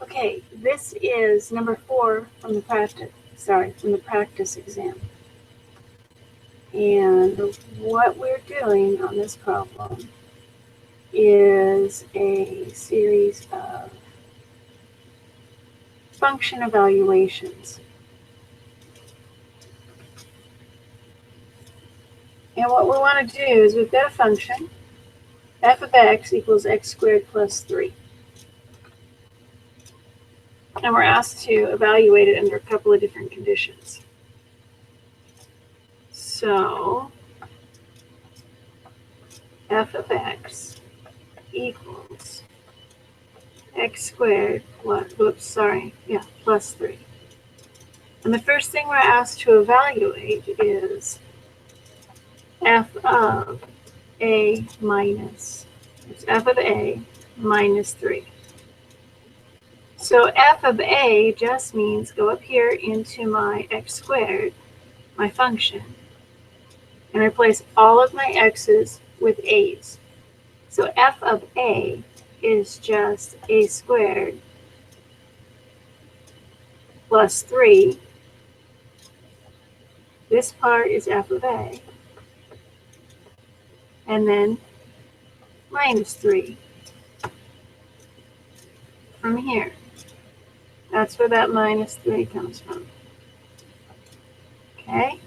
Okay, this is number 4 from the practice exam. And what we're doing on this problem is a series of function evaluations. And what we want to do is we've got a function, f of x equals x squared plus 3. And we're asked to evaluate it under a couple of different conditions. So f of x equals x squared plus 3. And the first thing we're asked to evaluate is f of a minus 3. So f of a just means go up here into my x squared, my function, and replace all of my x's with a's. So f of a is just a squared plus 3. This part is f of a. And then minus 3 from here. That's where that minus 3 comes from. Okay?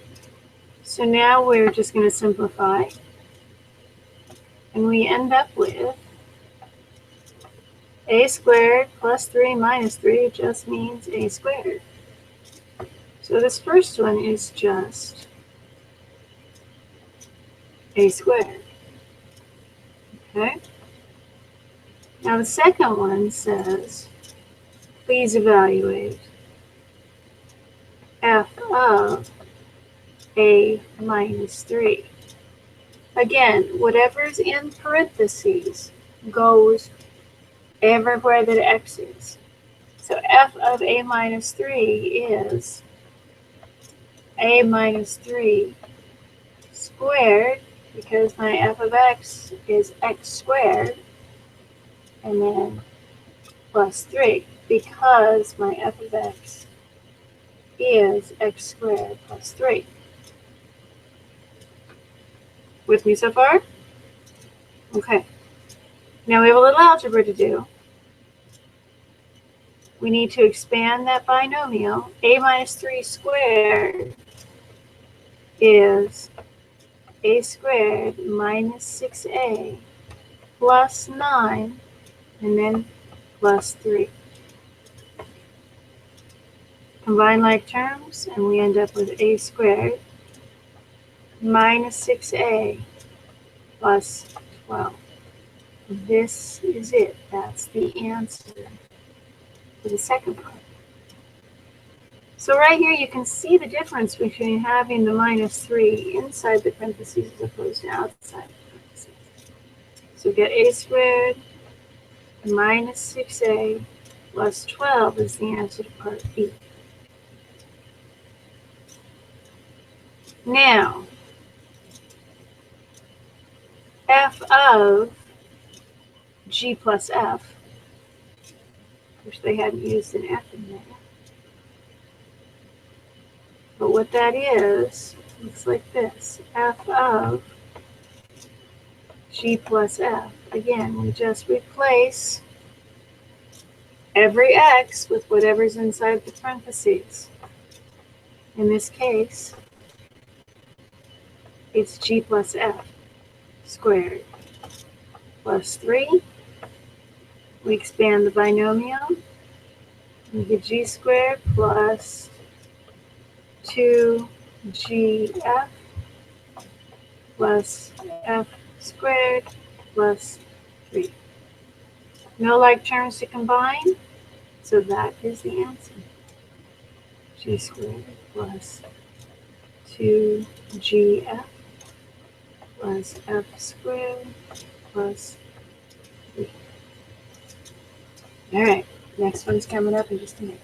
So now we're just going to simplify. And we end up with a squared plus 3 minus 3 just means a squared. So this first one is just a squared. Okay? Now the second one says, please evaluate f of a minus 3. Again, whatever's in parentheses goes everywhere that x is. So f of a minus 3 is a minus 3 squared, because my f of x is x squared, and then plus 3, because my f of x is x squared plus 3. With me so far? Okay. Now we have a little algebra to do. We need to expand that binomial. A minus 3 squared is a squared minus 6a plus 9, and then plus 3. Combine like terms, and we end up with a squared minus 6a plus 12. This is it. That's the answer for the second part. So right here you can see the difference between having the minus 3 inside the parentheses as opposed to outside the parentheses. So get a squared minus 6a plus 12 is the answer to part B. Now, f of g plus f, which they hadn't used an f in there. But what that is, looks like this. F of g plus f. Again, we just replace every x with whatever's inside the parentheses. In this case, it's g plus f squared plus 3. We expand the binomial. We get g squared plus 2gf plus f squared plus 3. No like terms to combine, so that is the answer. G squared plus 2gf plus f squared plus 3. All right, next one's coming up in just a minute.